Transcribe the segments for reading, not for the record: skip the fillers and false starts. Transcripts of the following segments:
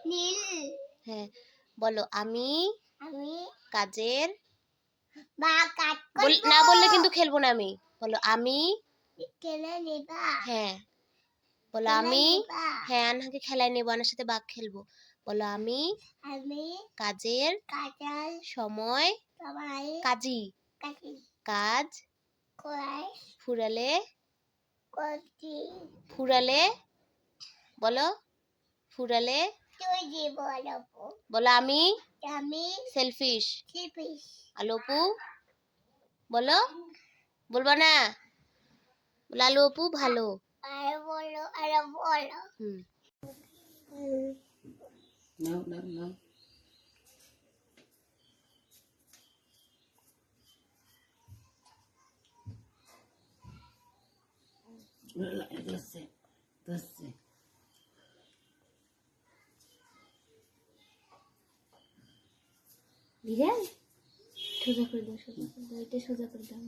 নীল। হ্যাঁ, বলো আমি কাজের বা কাজ করব। না বললে কিন্তু খেলবো না আমি। বলো আমি খেলে নেবা। হ্যাঁ, বলো আমি হ্যাঁ, আনহাকে খেলায় নেবো, আনার সাথে বাঘ খেলবো। বলো আমি কাজের সময় কাজী কাজ ফুরালে বলো ফুরালে বলো আমি সেলফিশ আলু আপু বলো বলবা না বলো আলু আপু ভালো নাও নাও নাও ধরছে ধরছে বিড়াল সোজা করে দাও, সোজা করে দাও, এটা সোজা করে দাও।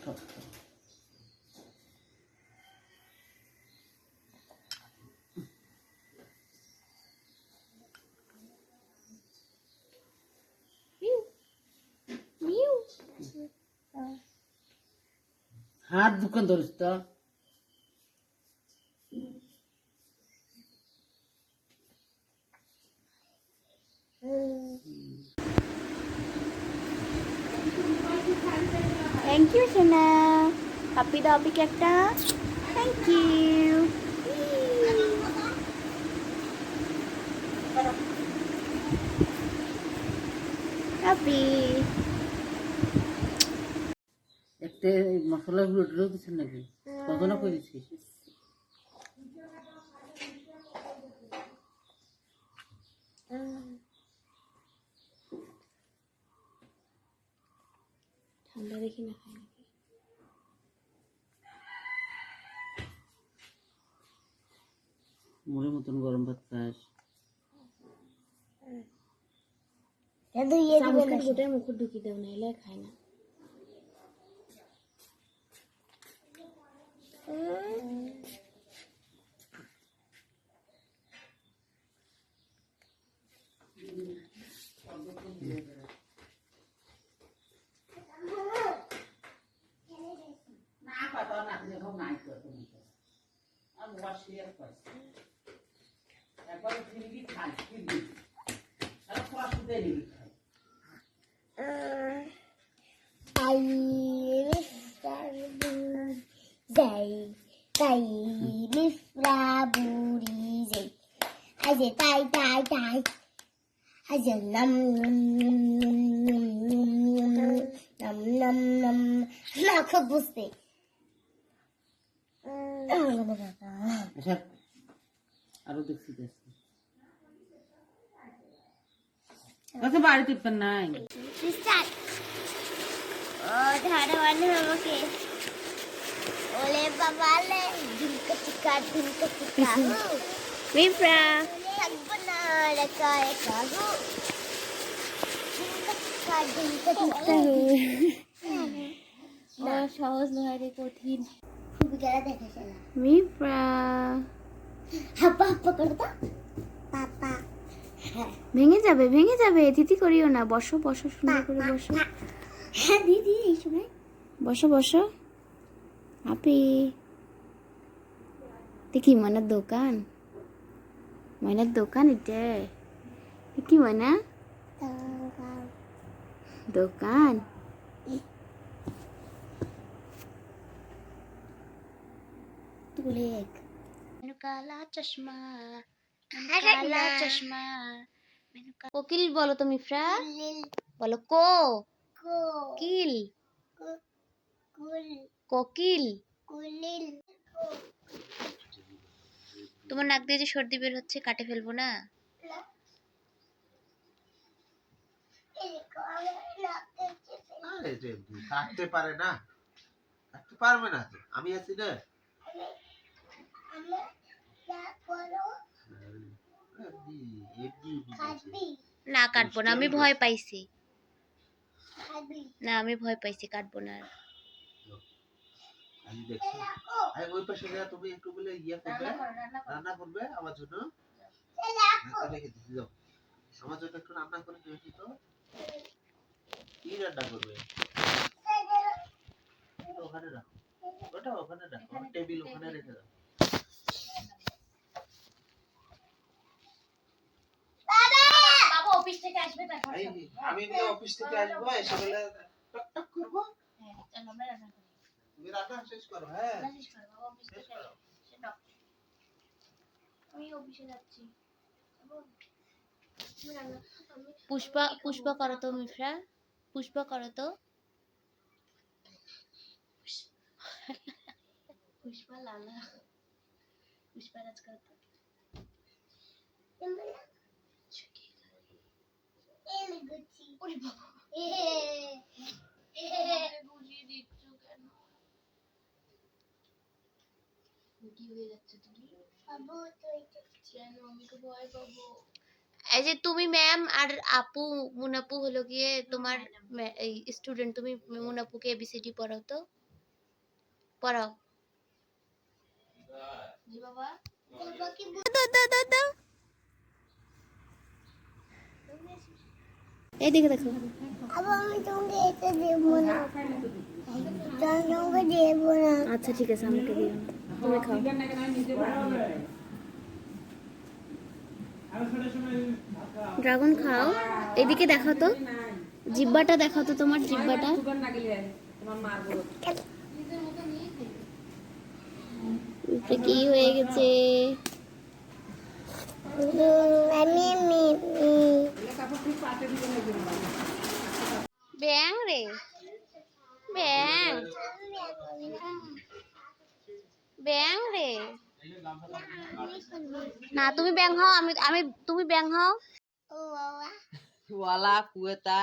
খাও খাও হাত দুখান ধরিস তো থ্যাংক ইউ সোনা। পাপি দাও পাপিকে একটা থ্যাংক ইউ। পাপি একটা মশলা গুলো ঢেলে দিচ্ছেন নাকি কত না করেছিস ঠান্ডা দেখি না খাই নাকি। মুড়ের মতন গরম ভাত খাস গোটার মুখ ঢুকি দেব না এলে খায় না। বুঝতে আচ্ছা আরো দেখছি দেখছি কত বাড়ি টিপেন নাই ও ধারা মানে আমাকে ওলে বাবালে ঝুমকা চিকা মিফরা থাকবো না একা একা ঝুমকা চিকা না সহজ নয় রে, কঠিন। খুবই খেলা দেখেছে মিফরা হাপ্পা হাপ্পা করতা পাপা ভেঙে যাবে তিতি করিও না। বসো বসো সুন্দর করে বসো। হ্যাঁ দিদি এই সময় বসো বসো। আপি দেখি ময়নার দোকান এটা কি ময়না দোকান তুলে কালা চশমা কোকিল বলো তো মিফরা বলো কিল কোকিল তোমার নাক দিয়ে যে সর্দি বের হচ্ছে, কাটে ফেলবো না? কাটতে পারে না, কাটতে পারবে না তো, আমি আছি না। না কাটবো না, আমি ভয় পাইছি। না আমি ভয় পাইছি, কাটবো না আর। আমি দেখছি আই ওই পাশে যা তুমি একটু বলে ইয়া করবে, রান্না করবে আমার জন্য। রেখে দিতে দাও, আমার জন্য একটু রান্না করে নিয়ে এসো তো। কি রান্না করবে? ওখানে রাখো, ওটা ওখানে রাখো, টেবিল ওখানে রেখে দাও। বাবা অফিস থেকে আসবে তারপর আমি বলে অফিস থেকে আসবো, এসে বলে টক টক করবো। হ্যাঁ চলো আমরা রান্না করি। তুমি রান্না শেষ করো। হ্যাঁ রান্না শেষ করো, বাবা অফিস শেষ থেকে করো। আসবে। সেটা আমি অফিসে যাচ্ছি। পুষ্পা পুষ্পা করো তো মিফরা, পুষ্পা করো তো। পুষ্পা লালা, পুষ্পা রাজ করো তো। ওরে বাবা, বুঝিয়ে দিচ্ছ কেন? কি হয়ে যাচ্ছে তুমি? কেন আমি তো ভয় পাবো। এই যে তুমি ম্যাম আর আপু মুনাপু হলো গিয়ে তোমার এই স্টুডেন্ট, তুমি মুনাপুকে এবিসিডি পড়াও তো, পড়াও। জি বাবা, এই দেখে দেখো। আমি তোমাকে এটা দেবো না, তোমাকে দেবো না। আচ্ছা ঠিক আছে, আমাকে দিও না, তুমি খাও। ড্রাগন খাও, এদিকে দেখাও তো, জিব্বাটা দেখাও তো, তোমার জিব্বাটা। এটা কি হয়ে গেছে? আমি ব্যাং রে, ব্যাং, ব্যাং রে। না তুমি ব্যাং হও, আমি তুমি ব্যাং হও। ও বাবা, ওয়ালা কুয়েতা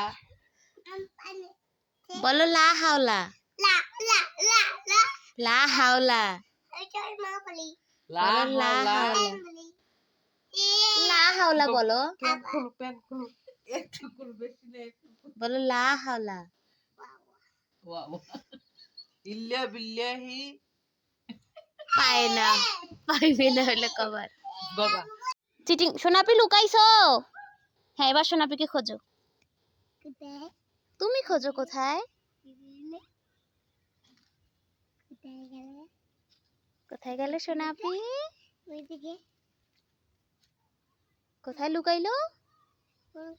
বলো লা হাওলা, লা লা লা লা, লা হাওলা, এটা মা বলি, লা বলো লা হাওলা, বলি লা হাওলা বলো, প্যান খুলু একটু খুলু, বেশি না একটু। বলো লা হাওলা। ওয়া ইল্লা বিল্লাহি পায় না, পাইবে না হলে কবার। বাবা। চিটিং। সোনাপি লুকাইছো? হ্যাঁ এবার সোনাপিকে খোঁজো, কোথায় তুমি খোঁজো কোথায়, কোথায় গেলে? কোথায় গেলে সোনাপি, ওইদিকে কোথায় লুকাইলো?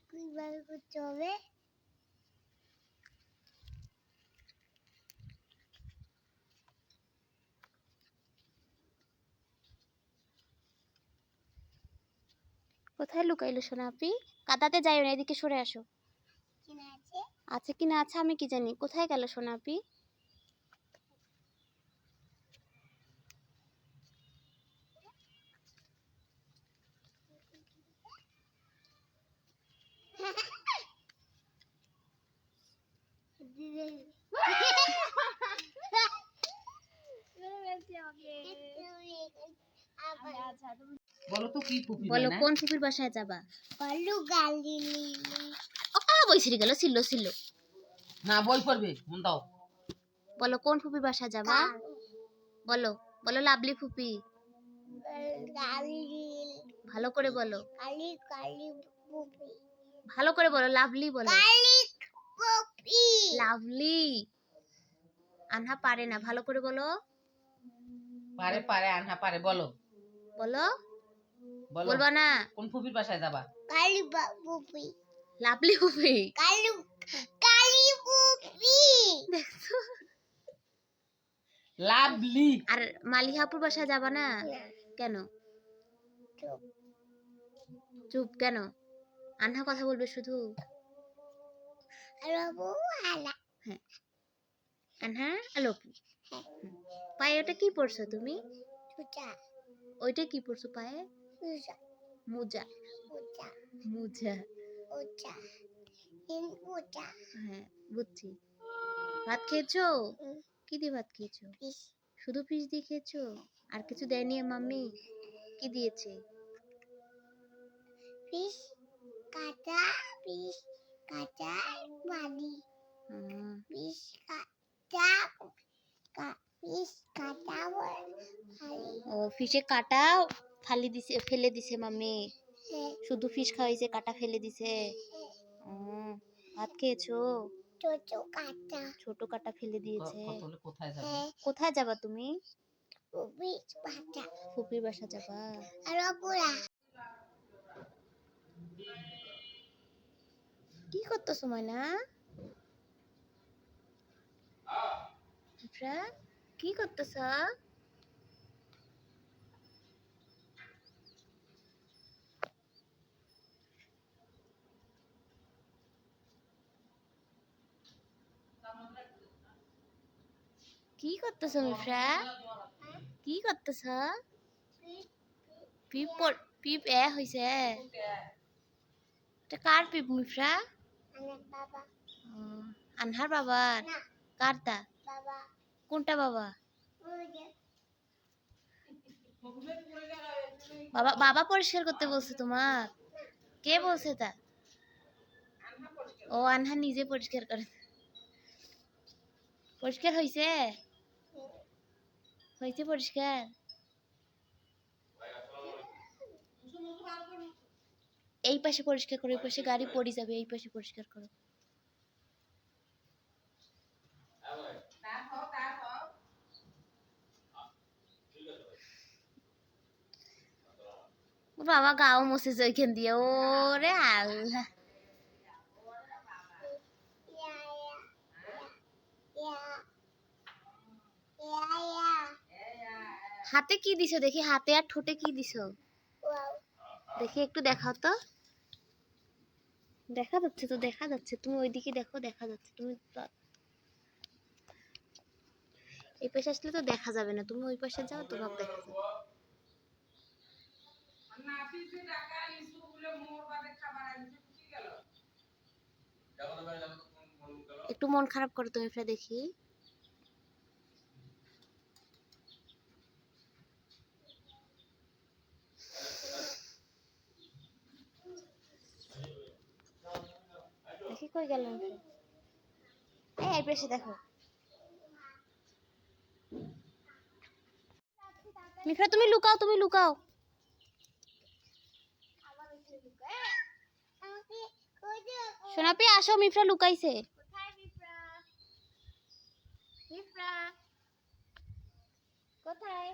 কিভাবে করতে হবে? কোথায় লুকাইলো সোনাপি? কাদাতে যাইও না, এদিকে সরে আসো। কিনা আছে? আছে কি না আছে আমি কি জানি, কোথায় গেল সোনাপি? বলো তো কি ফুপি বলো হয় না? কোন ফুপির বাসায় যাবা? বলু গালি বই ছিঁড়ে গেল, ছিল ছিল। না বই পড়বে, মন দাও। বলো কোন ফুপির বাসায় যাবা? বলো, বলো লাভলি ফুপি, গালি ভালো করে বলো, কালি কালি পুপি, ভালো করে বলো, লাভলি বলো, কালি পুপি, লাভলি। আনহা পারে না, ভালো করে বলো, পারে পারে আনহা পারে, বলো বলো, বলো। বলবা না? কোন ফুপির বাসায় যাবা? কালি পুপি, লাভলি ফুপি। কালি কালি পুপি, দেখছো? লাভলি। আর মালিহাপুর বাসায় যাবা না? কেন? চুপ চুপ কেন? আনহা কথা বলবে শুধু। আর বাবু হালা হ্যাঁ, আনহা আলোপু। পায়ে ওটা কি পরছো তুমি? চুচা ওইটা কি পরছো পায়ে? চুচা মোজা, চুচা মোজা। চুচা ইন চুচা হ্যাঁ বুঝছি। ভাত খেয়েছো? কি দিয়ে ভাত খেয়েছো? পিস শুধু ফিশ দিয়ে খেয়েছো? আর কিছু দেয়নি মাম্মি? কি দিয়েছে? পিস কাটা বিষ কাটা বাড়ি বিষ কাটা বিষ কাটা ও ফিশে কাটা ফালি দিছে ফেলে দিছে মাম্মি শুধু ফিশ খাওয়াইছে কাটা ফেলে দিছে ও ভাত খেয়েছো ছোট কাটা ছোট কাটা ফেলে দিয়েছে কোথায় যাবে? কোথায় যাবা তুমি বিষ কাটা ফুপির বাসা যাবা আর পুরা কি করতেছো ময়না মিফরা কি করতেছ কি করতেছ মিফরা কি করতেছ পিপ এ হইছে এটা কার পিপ মিফরা আমার বাবা আনহার বাবার না কারটা বাবা কোনটা বাবা ওই যে বাবা বাবা পরিষ্কার করতে বলছে তোমার কে বলছে তা ও আনহা নিজে পরিষ্কার করে পরিষ্কার হইছে হইছে পরিষ্কার এই পাশে পরিষ্কার করো এই পাশে গাড়ি পড়ে যাবে এই পাশে পরিষ্কার করো বাবা গাও মুছেছে ওইখান দিয়ে ওরে আল্লাহ হাতে কি দিছো দেখি হাতে আর ঠোঁটে কি দিছো দেখি একটু দেখাও তো দেখা যাচ্ছে তো দেখা যাচ্ছে তুমি ওইদিকে দেখো দেখা যাচ্ছে তুমি এই পাশে আসলে তো দেখা যাবে না তুমি ওই পাশে যাও তোমাকে দেখা যাবে একটু মন খারাপ করো তুমি ফিরে দেখি দেখি কই গেল এই পাশে দেখো মিফরা তুমি লুকাও সোনাপি আসো মিফরা লুকাইছে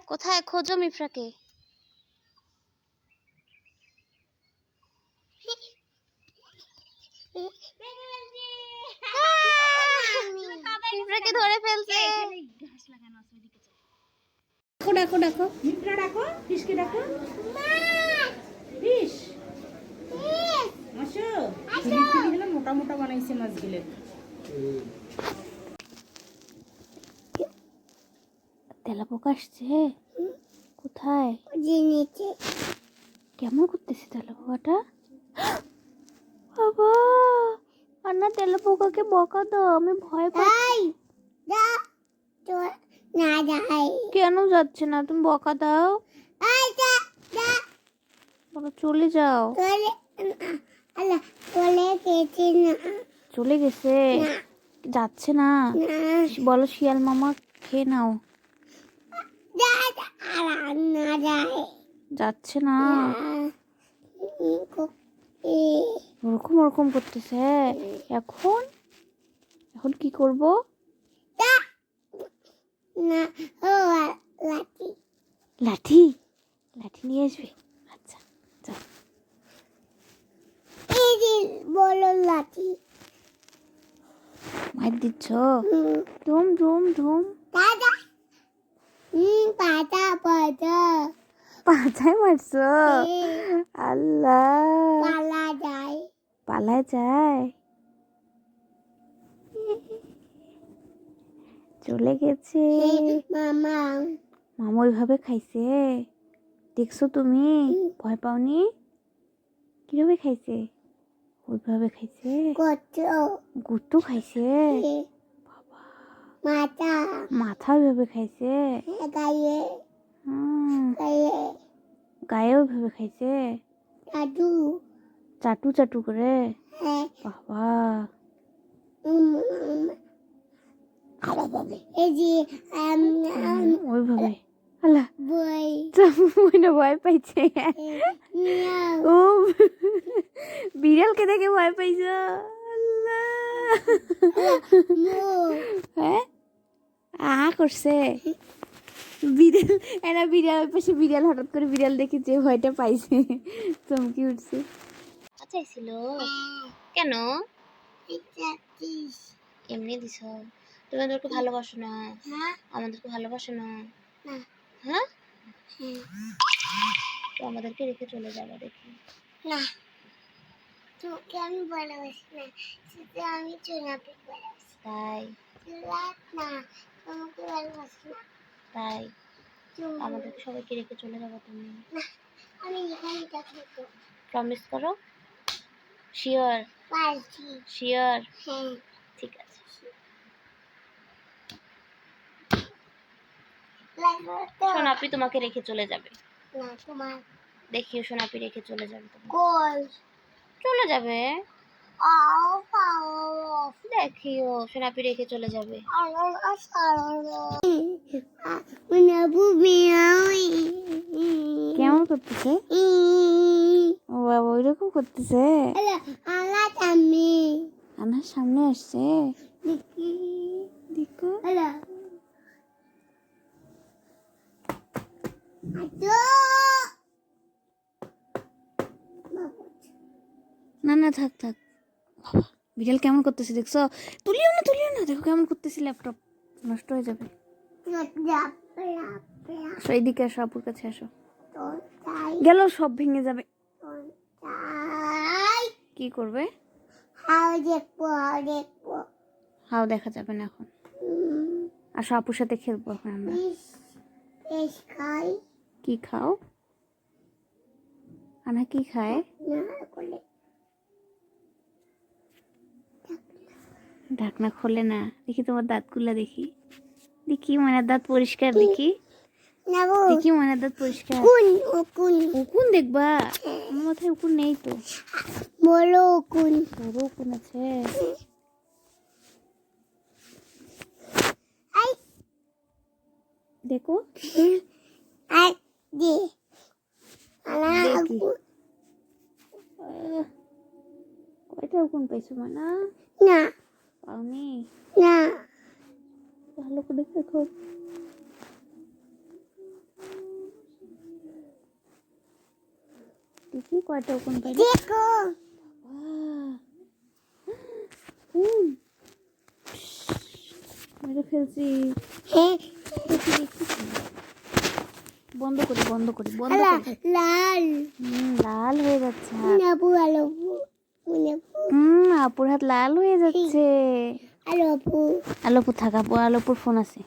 কোথায় খোঁজো মিফরাকে মিফরাকে ধরে ফেলছে ডাকো ডাকো ডাকো মিত্রা ডাকো ফিশকে ডাকো ফিশ আসো ফিলিপিগুলো মোটা মোটা বানাইছে মাছগুলো তেলাপোকা আসছে কোথায় জিনিসে কেমন করতেছে তেলাপোকাটা বাবা আন্না তেলাপোকাকে বকা দাও আমি ভয় পাই যা তো না যাই কেন যাচ্ছে না তুমি বকা দাও আই যা যা বলো চলে যাও চলে আল্লাহ চলে গেছে না চলে গেছে যাচ্ছে না বলো শিয়াল মামা খেয়ে নাও যা আর না যায় যাচ্ছে না ওরকম ওরকম করতেছে এখন এখন কি করব না ও লাঠি লাঠি লাঠি নিয়ে আসবে আচ্ছা যাও এই যে বলো লাঠি মার দিচ্ছ ধুম ধুম ধুম দাদা পাতা পাতা পাছায় মারছো আল্লাহ পালা যায় পালায় যায় চলে গেছে মামা মামা ওইভাবে খাইছে দেখছো তুমি ভয় পাওনি কিভাবে খাইছে ওইভাবে খাইছে কত গুত্তু খাইছে মাথা মাথা ওইভাবে খাইছে গায়ে হুম, গায়ে গায়ে ওইভাবে খাইছে দাদু চাটু চাটু করে বাবা এই যে ওইভাবে আল্লাহ বই মনে ভয় পাইছে ও বিড়ালকে দেখে ভয় পাইছ আল্লাহ হ্যাঁ আহা করছে বিড়াল এরা বিড়াল পাশে বিড়াল হঠাৎ করে বিড়াল দেখে যে ভয়টা পাইছে চমকি উঠছে চাইছিল কেন এমনি দিছ তুমি আমাদেরকে ভালোবাসো না আমাদেরকে ভালোবাসো না হ্যাঁ তো আমাদেরকে রেখে চলে যাবে দেখি না তোকে আমি ভালোবাসি না সেটা আমি চুনাকে ভালোবাসি তাই না তোমাকে ভালোবাসি না তাই আমাদেরকে সবাইকে রেখে চলে যাবো তুমি আমি এখানে থাকবো প্রমিস করো শিওর শিওর হ্যাঁ ঠিক আছে সোনাপি তোমাকে রেখে চলে যাবে না তোমার দেখিও সোনাপি রেখে চলে যাবে কই চলে যাবে দেখিও সোনাপি রেখে চলে যাবে কেমন করতেছে ও বাবা ওইরকম করতেছে আমার সামনে আসছে দেখো না না থাক থাক বাবা বিড়াল কেমন করতেছে দেখছো তুলিও না দেখো কেমন করতেছি ল্যাপটপ নষ্ট হয়ে যাবে আসো এইদিকে আসো আপুর কাছে আসো গেল সব ভেঙে যাবে কি করবে হাও দেখা যাবে না এখন আসো আপুর সাথে খেলবো এখন আমরা কি খাও আনা কি খায় ঢাকনা খোলে না দেখি তোমার দাঁতগুলা দেখি দেখি মনের দাঁত পরিষ্কার দেখি দেখি মনের দাঁত পরিষ্কার উকুন দেখবা আমার মাথায় উকুন নেই তো বড় উকুন আছে দেখো কয়টা উকুন পাইছো মানা না পাওনি না ভালো করে দেখো দেখি কয়টা উকুন পাইছো দেখো মেরে ফেলছি বন্ধ করি লাল হয়ে যাচ্ছে আপুর হাত লাল হয়ে যাচ্ছে আলোপুর থাকা আলোপুর ফোন আছে